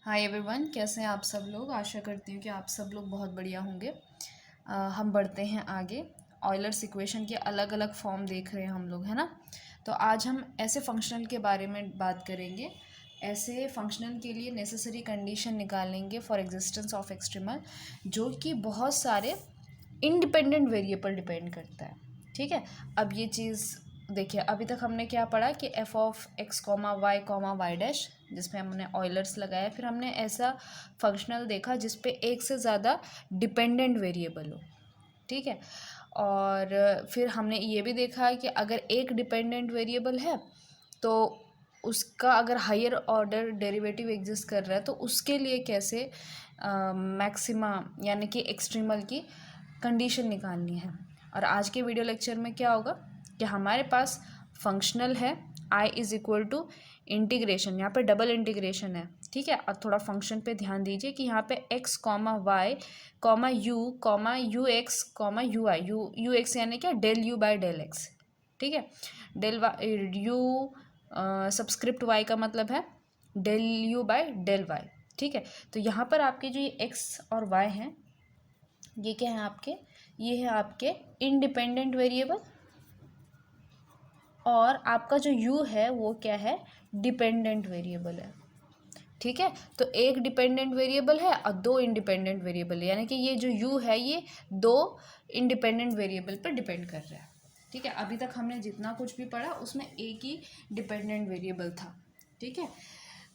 Hi everyone, कैसे हैं आप सब लोग। आशा करती हूँ कि आप सब लोग बहुत बढ़िया होंगे। हम बढ़ते हैं आगे। ऑयलर्स इक्वेशन के अलग अलग फॉर्म देख रहे हैं हम लोग, है ना। तो आज हम ऐसे फंक्शनल के बारे में बात करेंगे। ऐसे फंक्शनल के लिए नेसेसरी कंडीशन निकालेंगे फॉर एग्जिस्टेंस ऑफ एक्सट्रीमल, जो कि बहुत सारे इंडिपेंडेंट वेरिएबल डिपेंड करता है। ठीक है, अब ये चीज़ देखिए, अभी तक हमने क्या पढ़ा कि F of x comma Y dash, जिसमें हमने ऑयलर्स लगाया। फिर हमने ऐसा फंक्शनल देखा जिसपे एक से ज़्यादा डिपेंडेंट वेरिएबल हो। ठीक है, और फिर हमने ये भी देखा कि अगर एक डिपेंडेंट वेरिएबल है तो उसका अगर हायर ऑर्डर डेरिवेटिव एग्जिस्ट कर रहा है तो उसके लिए कैसे मैक्सिमा यानी कि एक्सट्रीमल की कंडीशन निकालनी है। और आज के वीडियो लेक्चर में क्या होगा कि हमारे पास फंक्शनल है I is equal to integration, यहाँ पे डबल इंटीग्रेशन है। ठीक है, और थोड़ा फंक्शन पे ध्यान दीजिए कि यहाँ पे X comma Y comma U x comma U I, you x यानी क्या, del U by del X. ठीक है, डेल यू सबस्क्रिप्ट वाई का मतलब है del U by del Y. ठीक है, तो यहाँ पर आपके जो ये एक्स और वाई हैं, ये क्या है आपके, ये है आपके इंडिपेंडेंट वेरिएबल। और आपका जो u है वो क्या है, डिपेंडेंट वेरिएबल है। ठीक है, तो एक डिपेंडेंट वेरिएबल है और दो इंडिपेंडेंट वेरिएबल है, यानी कि ये जो u है ये दो इंडिपेंडेंट वेरिएबल पर डिपेंड कर रहा है। ठीक है, अभी तक हमने जितना कुछ भी पढ़ा उसमें एक ही डिपेंडेंट वेरिएबल था। ठीक है,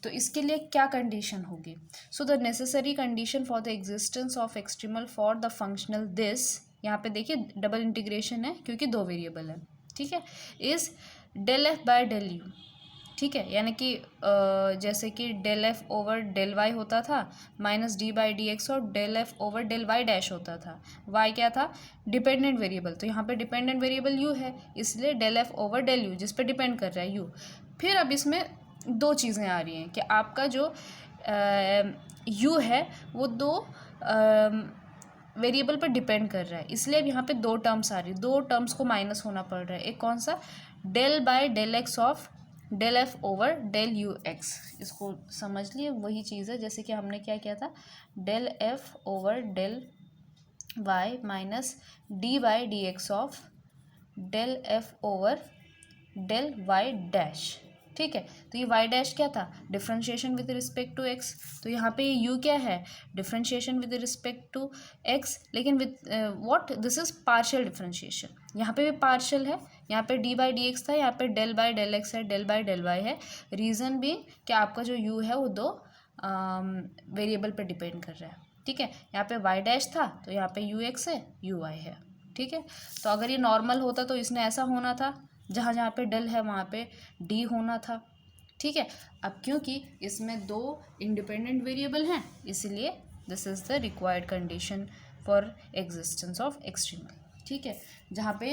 तो इसके लिए क्या कंडीशन होगी। So the necessary condition for the existence of extremal for the functional this, यहाँ पे देखिए डबल इंटीग्रेशन है क्योंकि दो वेरिएबल है। ठीक है, is del F by del U. ठीक है, यानी कि जैसे कि del F over del Y होता था minus D by D X, और del F over del Y dash होता था। वाई क्या था, डिपेंडेंट वेरिएबल, तो यहाँ पे डिपेंडेंट वेरिएबल यू है, इसलिए del F over del U जिस पे डिपेंड कर रहा है यू। फिर अब इसमें दो चीज़ें आ रही हैं कि आपका जो यू है वो दो वेरिएबल पर डिपेंड कर रहा है, इसलिए अब यहाँ पे दो टर्म्स आ रही है, दो टर्म्स को माइनस होना पड़ रहा है। एक कौन सा, del by del x of del F over del you x, इसको समझ लिए वही चीज़ है जैसे कि हमने क्या किया था, del F over del Y minus D by D x of del F over del Y dash. ठीक है, तो ये वाई डैश क्या था, differentiation with respect to X, तो यहाँ पे ये यू क्या है, differentiation with respect to X, लेकिन with what, this is partial differentiation, यहाँ पे भी पार्शियल है। यहाँ पे डी बाई डी एक्स था, यहाँ पे डेल बाई डेल एक्स है, डेल बाई डेल वाई है। रीज़न भी कि आपका जो यू है वो दो वेरिएबल पर डिपेंड कर रहा है। ठीक है, यहाँ पे वाई डैश था तो यहाँ पे यू एक्स है, यू वाई है। ठीक है, तो अगर ये नॉर्मल होता तो इसने ऐसा होना था, जहाँ जहाँ पे डेल है वहाँ पे डी होना था। ठीक है, अब क्योंकि इसमें दो इंडिपेंडेंट वेरिएबल हैं इसलिए this is the required condition for existence of extremal. ठीक है, जहाँ पे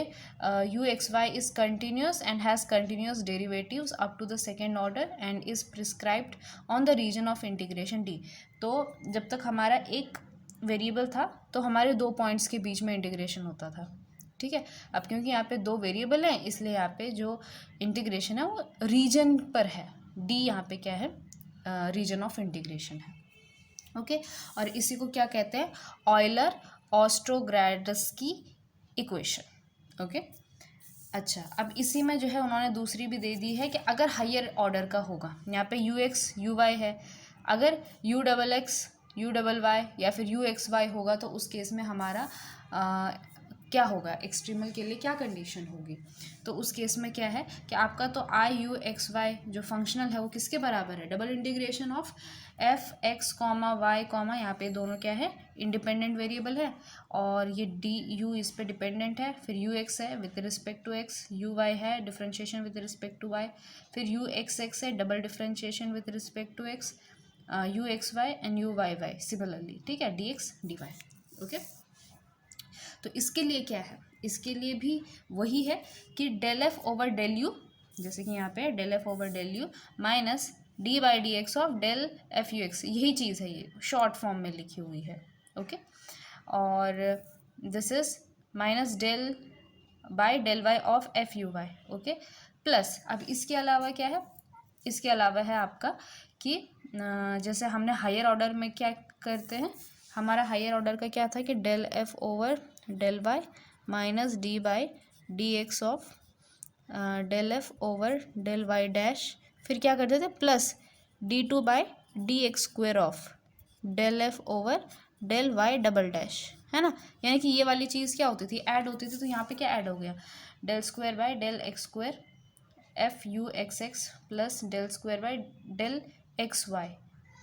U x Y is continuous and has continuous derivatives up to the second order and is prescribed on the region of integration D. तो जब तक हमारा एक variable था तो हमारे दो पॉइंट्स के बीच में इंटीग्रेशन होता था। ठीक है, अब क्योंकि यहाँ पे दो वेरिएबल हैं इसलिए यहाँ पे जो इंटीग्रेशन है वो रीजन पर है, डी यहाँ पे क्या है, रीजन ऑफ इंटीग्रेशन है। ओके, और इसी को क्या कहते हैं, ऑयलर ऑस्ट्रोग्राडस्की इक्वेशन। ओके, अच्छा, अब इसी में जो है उन्होंने दूसरी भी दे दी है कि अगर हायर ऑर्डर का होगा, यहाँ पे यू एक्स यू वाई है, अगर U double X U double Y या फिर यू एक्स वाई होगा तो उस केस में हमारा क्या होगा, एक्सट्रीमल के लिए क्या कंडीशन होगी। तो उस केस में क्या है कि आपका तो आई यू एक्स वाई जो फंक्शनल है वो किसके बराबर है, double integration of f x comma Y comma, यहाँ पे दोनों क्या है, इंडिपेंडेंट वेरिएबल है, और ये डी यू इस पे डिपेंडेंट है, फिर यू एक्स है with respect to X, U Y है differentiation with respect to Y, फिर यू एक्स एक्स है double differentiation with respect to X, U x Y and U Y Y similarly. ठीक है, D X D Y. Okay, तो इसके लिए क्या है, इसके लिए भी वही है कि del F over del u, जैसे कि यहाँ पे del F over del u minus D by D x of del f u x, यही चीज़ है, ये शॉर्ट फॉर्म में लिखी हुई है। ओके, और this is minus del by del y of f u y. Okay, plus अब इसके अलावा क्या है, इसके अलावा है आपका कि जैसे हमने हायर ऑर्डर में क्या करते हैं, हमारा हायर ऑर्डर का क्या था कि del F over del Y minus D by D x of del F over del Y dash, फिर क्या करते थे plus d two by D x square of del F over del y double dash, है ना। यानी कि ये वाली चीज़ क्या होती थी, ऐड होती थी। तो यहाँ पे क्या ऐड हो गया, del square by del x square f u x x plus del square by del x y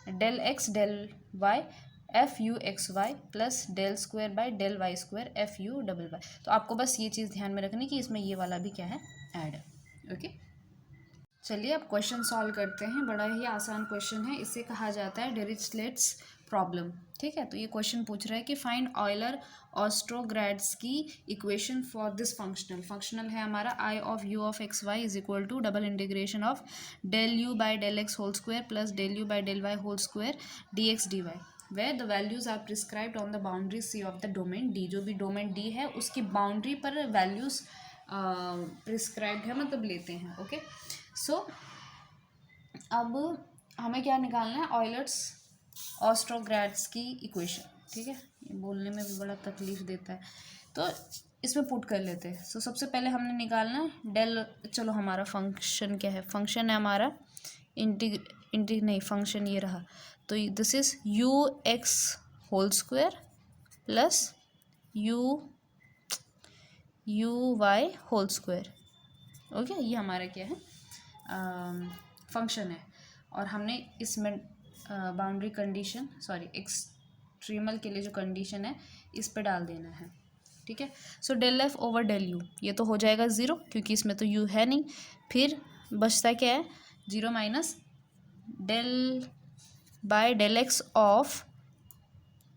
del x del y f u x y plus del square by del Y square f u double y. तो आपको बस ये चीज़ ध्यान में रखनी कि इसमें ये वाला भी क्या है, ऐड है। ओके, चलिए अब क्वेश्चन सॉल्व करते हैं। बड़ा ही आसान क्वेश्चन है, इसे कहा जाता है डिरिचलेट्स प्रॉब्लम। ठीक है, तो ये क्वेश्चन पूछ रहा है कि find Euler Ostrogradsky equation for this functional है हमारा I of U of X Y is equal to double integration of del you by del X whole square plus del you by del Y whole square D X D Y where the values are prescribed on the boundary C of the domain D। जो भी domain D है उसकी boundary पर values prescribed है, मतलब लेते हैं। Okay, सो अब हमें क्या निकालना है, ऑयलर्स ऑस्ट्रोग्रैड्स्की इक्वेशन। ठीक है, ये बोलने में भी बड़ा तकलीफ देता है, तो इसमें पुट कर लेते हैं। सो सबसे पहले हमने निकालना है डेल, चलो हमारा फंक्शन क्या है, फंक्शन है हमारा फंक्शन ये रहा, तो this is u x whole square plus u y whole square. Okay, ये हमारा क्या है, फंक्शन है। और हमने इसमें बाउंड्री कंडीशन, सॉरी एक्सट्रीमल के लिए जो कंडीशन है इस पे डाल देना है। ठीक है, so del F over del u, ये तो हो जाएगा ज़ीरो क्योंकि इसमें तो यू है नहीं। फिर बचता क्या है, zero minus del by del x of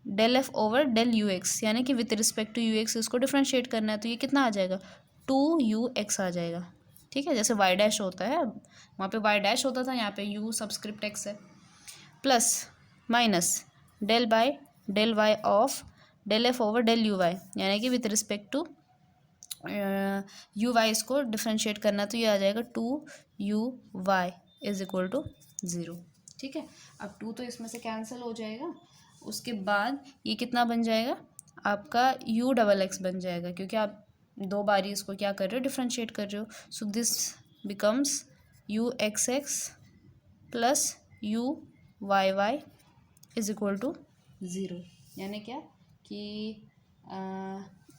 del F over del you x, यानी कि with respect to u x इसको डिफ्रेंशिएट करना है, तो ये कितना आ जाएगा, टू यू एक्स आ जाएगा। ठीक है, जैसे वाई डैश होता है, वहाँ पे वाई डैश होता था, यहाँ पे यू सबस्क्रिप्ट एक्स है, plus minus del by del y of del F over del u y, यानी कि with respect to u y इसको डिफ्रेंशिएट करना, तो ये आ जाएगा two u y is equal to zero. ठीक है, अब टू तो इसमें से कैंसिल हो जाएगा, उसके बाद ये कितना बन जाएगा आपका यू डबल एक्स बन जाएगा, क्योंकि आप दो बारी इसको क्या कर रहे हो, डिफ्रेंशिएट कर रहे हो। So this becomes u x x plus u Y y is equal to zero. यानी क्या कि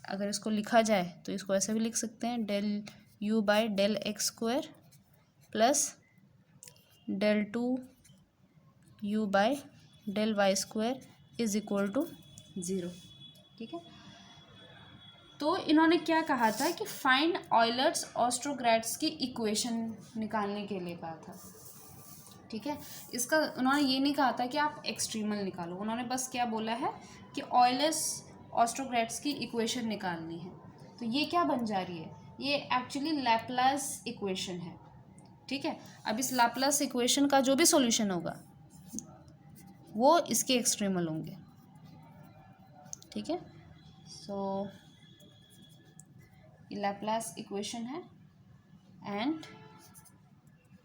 अगर इसको लिखा जाए तो इसको ऐसे भी लिख सकते हैं, del you by del x square plus del two you by del Y square is equal to zero. ठीक है, तो इन्होंने क्या कहा था कि फाइंड ऑयलर्स ऑस्ट्रोग्रैड्स्की इक्वेशन निकालने के लिए कहा था। ठीक है, इसका उन्होंने ये नहीं कहा था कि आप एक्सट्रीमल निकालो, उन्होंने बस क्या बोला है कि ऑयलर्स ऑस्ट्रोग्रैड्स्की इक्वेशन निकालनी है। तो ये क्या बन जा रही है, ये एक्चुअली लैप्लास इक्वेशन है। ठीक है, अब इस लैप्लास इक्वेशन का जो भी सॉल्यूशन होगा वो इसके एक्सट्रीमल होंगे। ठीक है, सो ये लैप्लास इक्वेशन है and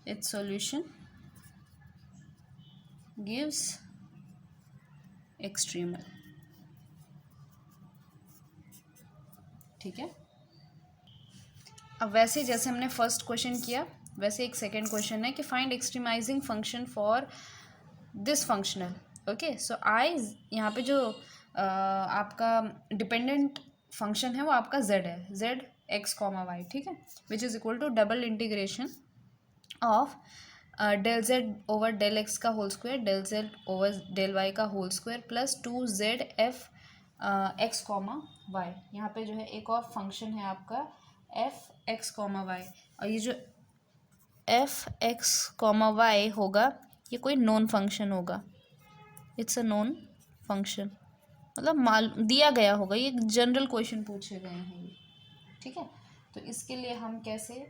it's solution gives extremal. ठीक है, अब वैसे जैसे हमने फर्स्ट क्वेश्चन किया वैसे एक सेकेंड क्वेश्चन है कि find extremizing function for this functional. Okay, so I यहाँ पे जो आपका डिपेंडेंट फंक्शन है वो आपका z है, z एक्स कॉमा वाई। ठीक है, which is equal to double integration of del Z over del X का whole square del Z over del Y का whole square plus two Z F x comma Y. यहाँ पे जो है एक और फंक्शन है आपका एफ एक्स कॉमा वाई, और ये जो एफ एक्स कॉमा वाई होगा ये कोई नॉन फंक्शन होगा, इट्स अ नॉन फंक्शन, मतलब दिया गया होगा, ये जनरल क्वेश्चन पूछे गए हैं ये। ठीक है, तो इसके लिए हम कैसे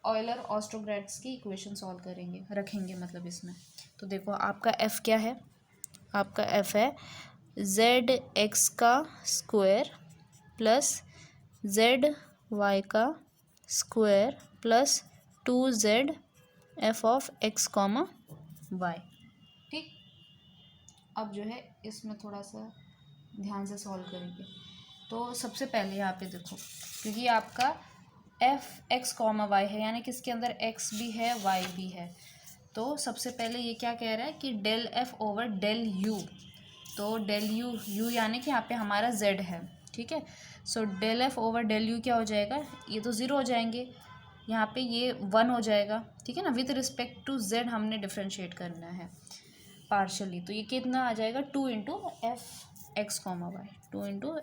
ऑयलर ऑस्ट्रोग्रैड्स्की इक्वेशन सॉल्व करेंगे, रखेंगे मतलब इसमें। तो देखो आपका एफ क्या है, आपका एफ है जेड एक्स का स्क्वायर प्लस जेड वाई का square plus two Z F of x comma Y. ठीक, अब जो है इसमें थोड़ा सा ध्यान से सॉल्व करेंगे। तो सबसे पहले यहाँ पे देखो, क्योंकि आपका एफ एक्स कॉमा वाई है, यानी कि इसके अंदर एक्स भी है वाई भी है, तो सबसे पहले ये क्या कह रहा है कि del F over del u. तो डेल यू यू यानी कि यहाँ पे हमारा जेड है, ठीक है। So del F over del u क्या हो जाएगा, ये तो ज़ीरो हो जाएंगे, यहाँ पे ये वन हो जाएगा, ठीक है ना। विथ रिस्पेक्ट टू जेड हमने डिफ्रेंशिएट करना है पार्शली, तो ये कितना आ जाएगा, two into F x comma y, two into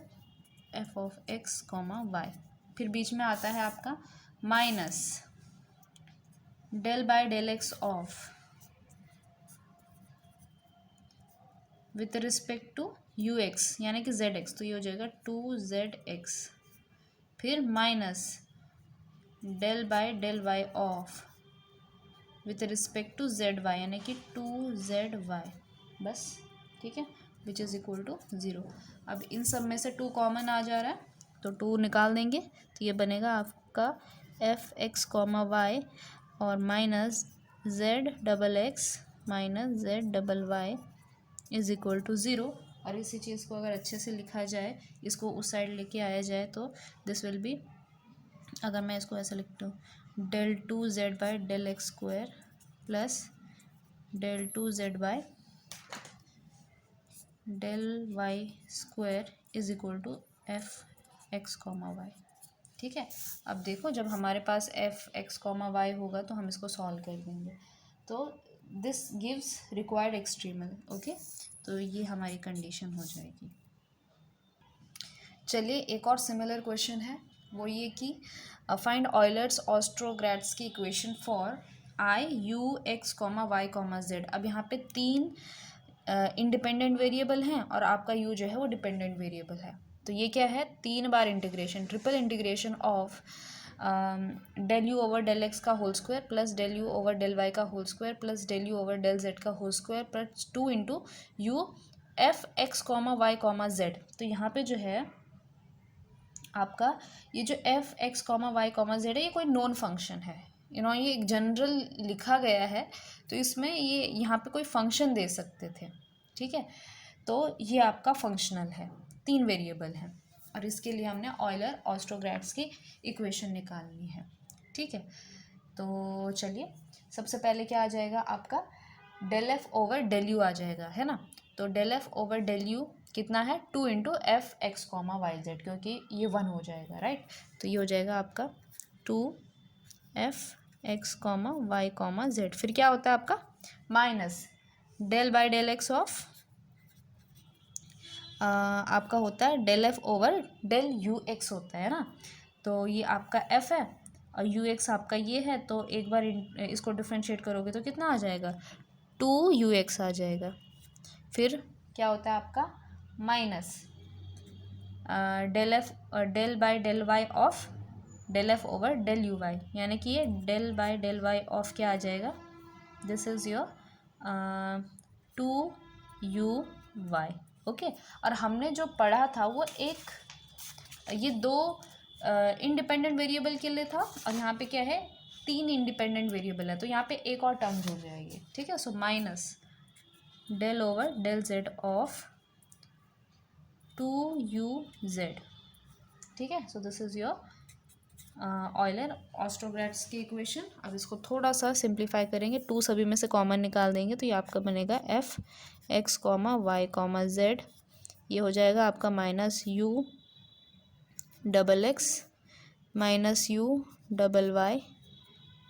f of x comma y. फिर बीच में आता है आपका minus del by del x of with respect to u x यानी कि जेड एक्स, तो ये हो जाएगा टू जेड एक्स। फिर minus del by del y of with respect to z Y यानी कि टू जेड वाई, बस, ठीक है, which is equal to zero. अब इन सब में से टू कॉमन आ जा रहा है, तो टू निकाल देंगे, तो ये बनेगा आपका एफ एक्स कॉमा वाई और minus z double x minus z double y is equal to zero. और इसी चीज़ को अगर अच्छे से लिखा जाए, इसको उस साइड लेके आया जाए, तो दिस विल बी, अगर मैं इसको ऐसा लिखता हूँ, del two Z by del x square plus del two Z by del Y square is equal to F x comma Y. ठीक है, अब देखो जब हमारे पास एफ एक्स कॉमा वाई होगा तो हम इसको सॉल्व कर देंगे, तो this gives required extremal. Okay, तो ये हमारी कंडीशन हो जाएगी। चलिए एक और सिमिलर क्वेश्चन है, वो ये कि फाइंड ऑयलर्स ऑस्ट्रोग्रैड्स की equation for I you x comma Y comma z. अब यहाँ पे तीन इंडिपेंडेंट वेरिएबल हैं और आपका यू जो है वो डिपेंडेंट वेरिएबल है। तो ये क्या है, तीन बार integration, triple integration of del U over del X का whole square plus del U over del Y का whole square plus del U over del Z का whole square plus two into U F x comma Y comma Z. तो यहाँ पे जो है आपका ये जो F x comma Y comma Z है, ये कोई नॉन फंक्शन है, ये एक जनरल लिखा गया है, तो इसमें ये यहाँ पे कोई फंक्शन दे सकते थे, ठीक है। तो ये आपका फंक्शनल है, तीन वेरिएबल हैं, और इसके लिए हमने ऑयलर ऑस्ट्रोग्रैड्स की इक्वेशन निकालनी है, ठीक है। तो चलिए सबसे पहले क्या आ जाएगा आपका, del F over del U आ जाएगा, है ना। तो del F over del U कितना है, two into F x comma Y Z, क्योंकि ये वन हो जाएगा, राइट। तो ये हो जाएगा आपका two F x comma Y comma z. फिर क्या होता है आपका minus del by del x of आपका होता है del F over del you x होता है ना। तो ये आपका एफ है और यू एक्स आपका ये है, तो एक बार इसको डिफ्रेंशिएट करोगे तो कितना आ जाएगा, टू यू एक्स आ जाएगा। फिर क्या होता है आपका minus del by del y of del F over del u y, यानी कि ये del by del y of क्या आ जाएगा, this is your two u y. Okay, और हमने जो पढ़ा था वो एक ये दो इंडिपेंडेंट वेरिएबल के लिए था, और यहाँ पे क्या है, तीन इंडिपेंडेंट वेरिएबल है, तो यहाँ पे एक और टर्म जुड़ जाएगी, ठीक है। So minus del over del Z of two U Z, ठीक है। So this is your Euler ऑस्ट्रोग्रैड्स की इक्वेशन। अब इसको थोड़ा सा सिंप्लीफाई करेंगे, टू सभी में से कॉमन निकाल देंगे, तो ये आपका बनेगा f x comma Y comma z, ये हो जाएगा आपका minus u double x minus u double y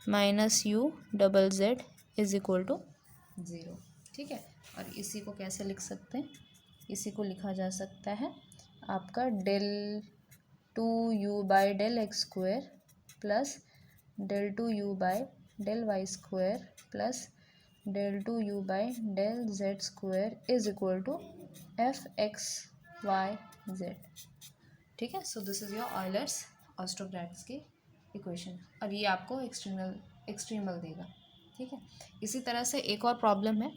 minus u double z is equal to zero, ठीक है। और इसी को कैसे लिख सकते हैं, इसी को लिखा जा सकता है आपका del two you by del x square plus del two you by del Y square plus del two you by del Z square is equal to F X Y Z, ठीक है। So this is your Euler's ऑस्ट्रोग्रैड्स की equation, और ये आपको extremal देगा, ठीक है। इसी तरह से एक और प्रॉब्लम है,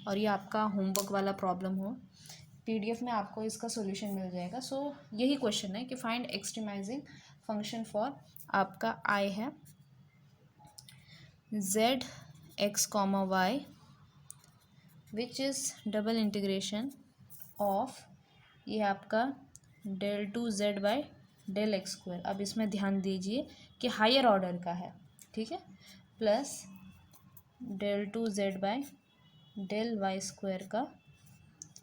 और ये आपका होमवर्क वाला प्रॉब्लम हो, पीडीएफ में आपको इसका सॉल्यूशन मिल जाएगा। सो यही क्वेश्चन है कि फाइंड एक्सट्रीमाइजिंग फंक्शन फॉर आपका आई है z x comma y which is double integration of, ये आपका del two Z by del x square. अब इसमें ध्यान दीजिए कि हायर ऑर्डर का है, ठीक है, plus del two Z by del Y square का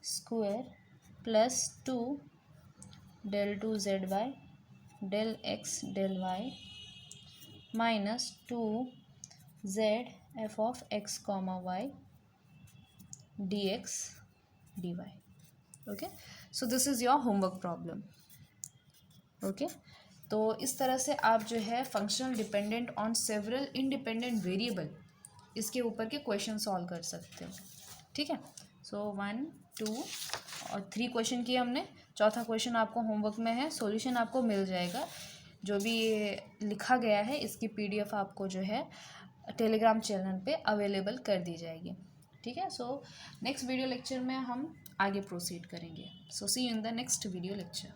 square plus two del two Z by del x del Y minus two Z F of x comma Y D X D Y. Okay, so this is your homework problem. Okay, तो इस तरह से आप जो है functional dependent on several independent variable, इसके ऊपर के क्वेश्चन सॉल्व कर सकते हो। ठीक है, सो 1 2 और 3 क्वेश्चन किए हमने। चौथा क्वेश्चन आपको होमवर्क में है, सॉल्यूशन आपको मिल जाएगा। जो भी ये लिखा गया है इसकी पीडीएफ आपको जो है टेलीग्राम चैनल पे अवेलेबल कर दी जाएगी। ठीक है, सो नेक्स्ट वीडियो लेक्चर में हम आगे प्रोसीड करेंगे। So see you in the next video lecture.